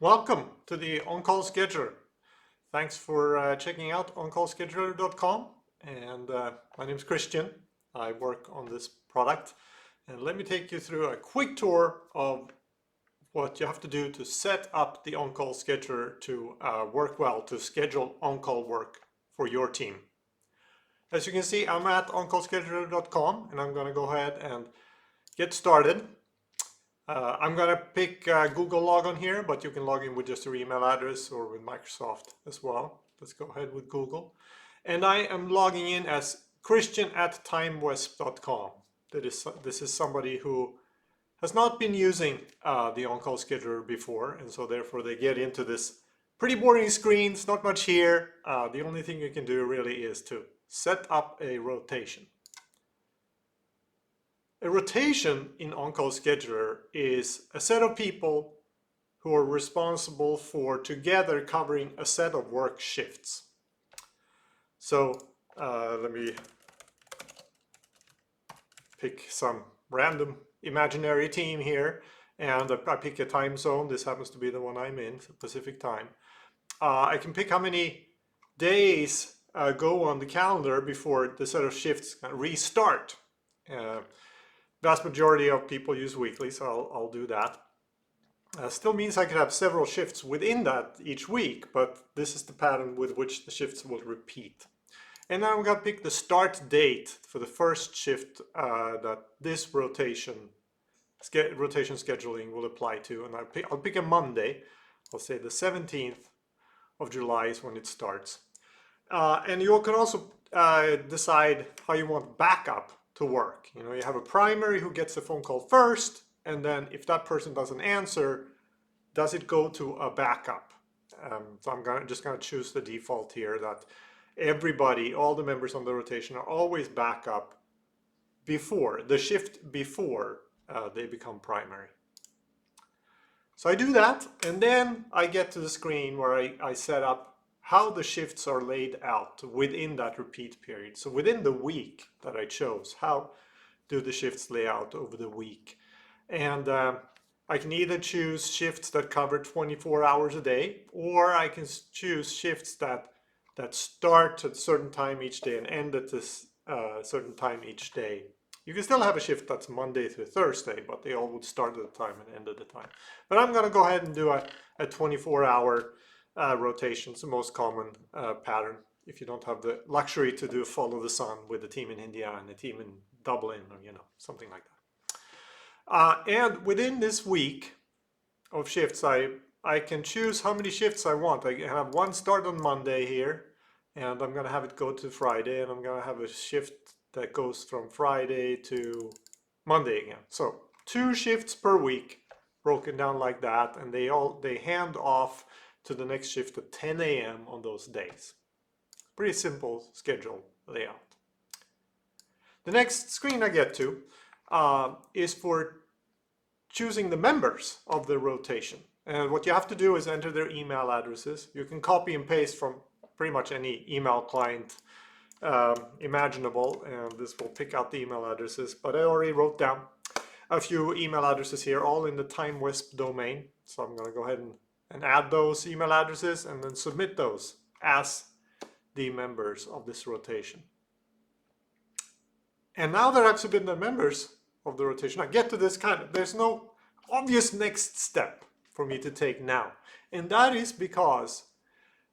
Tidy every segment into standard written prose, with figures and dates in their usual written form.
Welcome to the Oncall Scheduler. Thanks for checking out oncallscheduler.com. And my name is Christian. I work on this product. And let me take you through a quick tour of what you have to do to set up the Oncall Scheduler to work well, to schedule on-call work for your team. As you can see, I'm at oncallscheduler.com and I'm going to go ahead and get started. I'm going to pick Google Login here, but you can log in with just your email address or with Microsoft as well. Let's go ahead with Google. And I am logging in as Christian@timewesp.com. This is somebody who has not been using the on-call scheduler before, and so therefore they get into this pretty boring screen. It's not much here. The only thing you can do really is to set up a rotation. A rotation in On-Call Scheduler is a set of people who are responsible for together covering a set of work shifts. So let me pick some random imaginary team here, and I pick a time zone. This happens to be the one I'm in, Pacific time. I can pick how many days go on the calendar before the set of shifts restart. Vast majority of people use weekly, so I'll do that. Still means I could have several shifts within that each week, but this is the pattern with which the shifts will repeat. And now I'm going to pick the start date for the first shift that this rotation scheduling will apply to. And I'll pick a Monday. I'll say the 17th of July is when it starts. And you can also decide how you want backup to work. You know, you have a primary who gets the phone call first, and then if that person doesn't answer, does it go to a backup? So I'm just going to choose the default here that everybody, all the members on the rotation are always backup before the shift before they become primary. So I do that, and then I get to the screen where I set up how the shifts are laid out within that repeat period. So within the week that I chose, how do the shifts lay out over the week? And I can either choose shifts that cover 24 hours a day, or I can choose shifts that start at a certain time each day and end at this certain time each day. You can still have a shift that's Monday through Thursday, but they all would start at a time and end at a time. But I'm going to go ahead and do a 24-hour rotation. It's the most common pattern if you don't have the luxury to do follow the sun with a team in India and a team in Dublin, or something like that. And within this week of shifts, I can choose how many shifts I want. I have one start on Monday here, and I'm going to have it go to Friday, and I'm going to have a shift that goes from Friday to Monday again. So 2 shifts per week broken down like that, and they hand off to the next shift at 10 a.m. on those days. Pretty simple schedule layout. The next screen I get to is for choosing the members of the rotation. And what you have to do is enter their email addresses. You can copy and paste from pretty much any email client imaginable, and this will pick out the email addresses. But I already wrote down a few email addresses here, all in the TimeWesp domain. So I'm going to go ahead and add those email addresses and then submit those as the members of this rotation. And now that I've submitted the members of the rotation, I get to this there's no obvious next step for me to take now. And that is because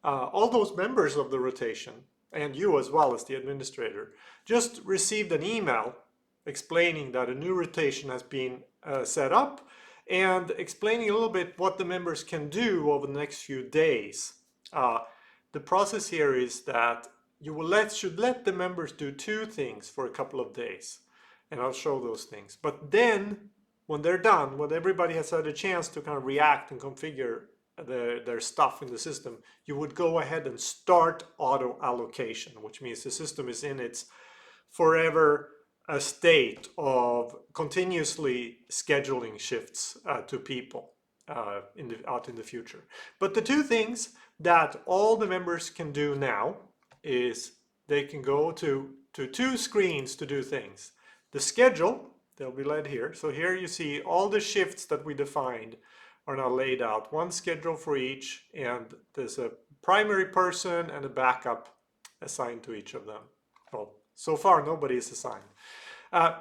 all those members of the rotation, and you as well as the administrator, just received an email explaining that a new rotation has been set up, and explaining a little bit what the members can do over the next few days. The process here is that you should let the members do 2 things for a couple of days, and I'll show those things. But then, when they're done, when everybody has had a chance to kind of react and configure their stuff in the system, you would go ahead and start auto allocation, which means the system is in its forever a state of continuously scheduling shifts to people out in the future. But the 2 things that all the members can do now is they can go to 2 screens to do things. The schedule, they'll be led here. So here you see all the shifts that we defined are now laid out. One schedule for each, and there's a primary person and a backup assigned to each of them. Well, so far nobody is assigned.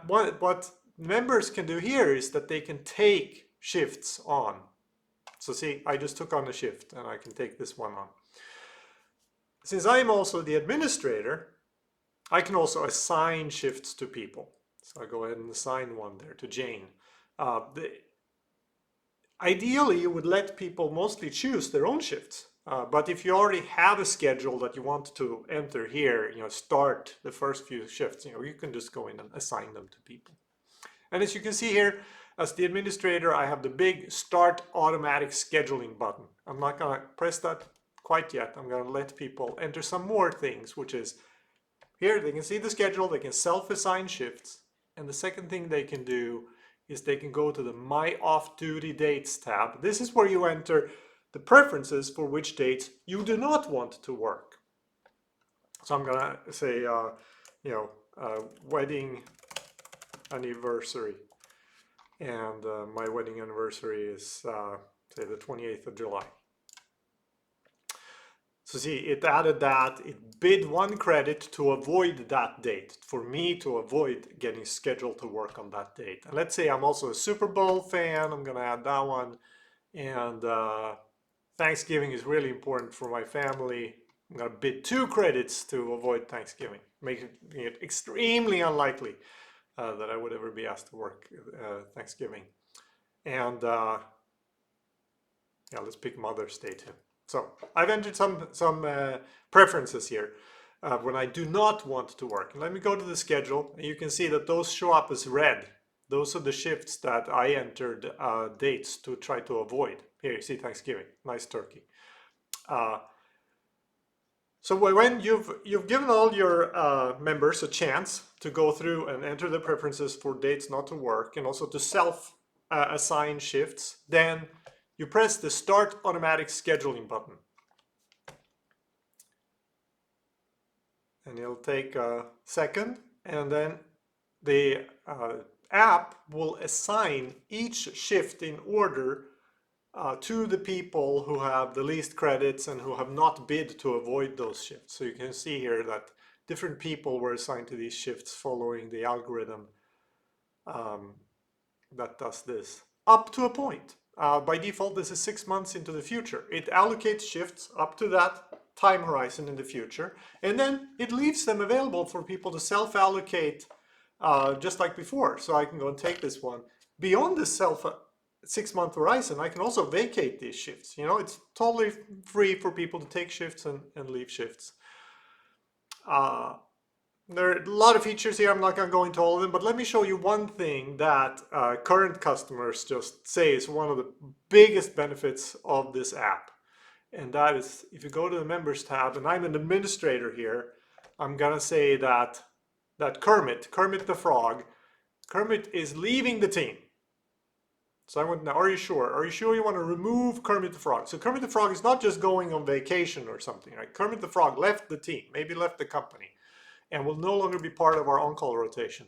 What members can do here is that they can take shifts on. So see, I just took on a shift and I can take this one on. Since I am also the administrator, I can also assign shifts to people. So I go ahead and assign one there to Jane. Ideally, you would let people mostly choose their own shifts. But if you already have a schedule that you want to enter here, start the first few shifts, you can just go in and assign them to people. And as you can see here, as the administrator, I have the big Start Automatic Scheduling button. I'm not going to press that quite yet. I'm going to let people enter some more things, which is here they can see the schedule, they can self-assign shifts. And the second thing they can do is they can go to the My Off-Duty Dates tab. This is where you enter the preferences for which dates you do not want to work. So I'm going to say, wedding anniversary. And my wedding anniversary is, say, the 28th of July. So see, it added that, it bid 1 credit to avoid that date, for me to avoid getting scheduled to work on that date. And let's say I'm also a Super Bowl fan, I'm going to add that one. And Thanksgiving is really important for my family. I'm going to bid 2 credits to avoid Thanksgiving, making it extremely unlikely that I would ever be asked to work Thanksgiving. And yeah, let's pick Mother's Day too. So I've entered some preferences here when I do not want to work. Let me go to the schedule, and you can see that those show up as red. Those are the shifts that I entered dates to try to avoid. Here you see Thanksgiving, nice turkey. So when you've given all your members a chance to go through and enter the preferences for dates not to work, and also to self-assign shifts, then you press the Start Automatic Scheduling button. And it'll take a second, and then the app will assign each shift in order to the people who have the least credits and who have not bid to avoid those shifts. So you can see here that different people were assigned to these shifts following the algorithm that does this up to a point. By default, this is 6 months into the future. It allocates shifts up to that time horizon in the future, and then it leaves them available for people to self-allocate just like before. So I can go and take this one. Beyond this 6-month horizon, I can also vacate these shifts. It's totally free for people to take shifts and leave shifts. There are a lot of features here. I'm not going to go into all of them, but let me show you one thing that current customers just say is one of the biggest benefits of this app. And that is, if you go to the Members tab, and I'm an administrator here, I'm going to say that Kermit the Frog, Kermit is leaving the team. So I want to know, are you sure? Are you sure you want to remove Kermit the Frog? So Kermit the Frog is not just going on vacation or something, right? Kermit the Frog left the team, maybe left the company, and will no longer be part of our on-call rotation.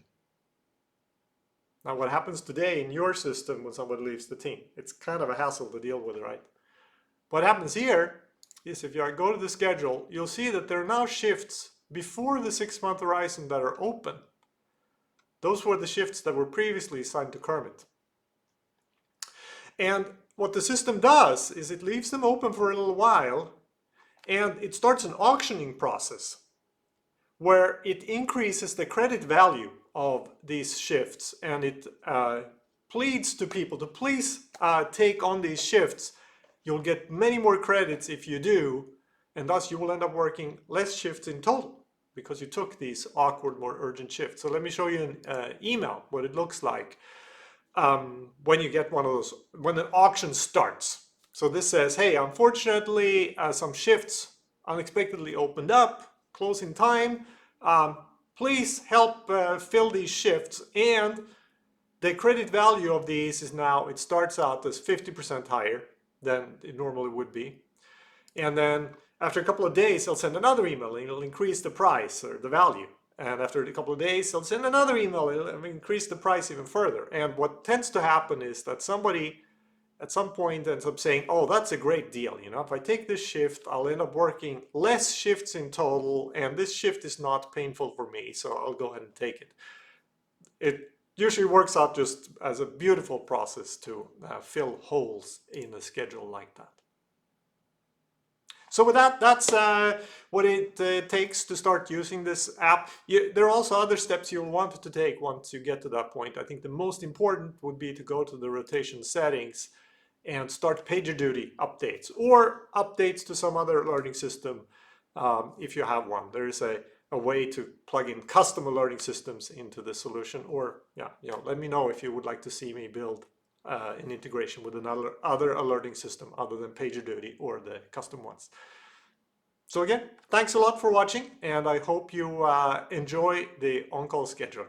Now, what happens today in your system when somebody leaves the team? It's kind of a hassle to deal with, right? What happens here is if you go to the schedule, you'll see that there are now shifts before the 6-month horizon that are open. Those were the shifts that were previously assigned to Kermit. And what the system does is it leaves them open for a little while, and it starts an auctioning process where it increases the credit value of these shifts, and it pleads to people to please take on these shifts. You'll get many more credits if you do, and thus you will end up working less shifts in total because you took these awkward, more urgent shifts. So let me show you an email, what it looks like when you get one of those, when an auction starts. So this says, hey, unfortunately, some shifts unexpectedly opened up, closing time. Please help fill these shifts, and the credit value of these is now, it starts out as 50% higher than it normally would be. And then after a couple of days, they'll send another email and it'll increase the price or the value. And after a couple of days, they'll send another email, it'll increase the price even further. And what tends to happen is that somebody at some point ends up saying, oh, that's a great deal. You know, if I take this shift, I'll end up working less shifts in total, and this shift is not painful for me, so I'll go ahead and take it. It usually works out just as a beautiful process to fill holes in a schedule like that. So with that, that's what it takes to start using this app. There are also other steps you'll want to take once you get to that point. I think the most important would be to go to the rotation settings and start PagerDuty updates or updates to some other alerting system if you have one. There is a way to plug in custom alerting systems into the solution, or let me know if you would like to see me build an integration with another alerting system other than PagerDuty or the custom ones. So again, thanks a lot for watching, and I hope you enjoy the On-Call Scheduler.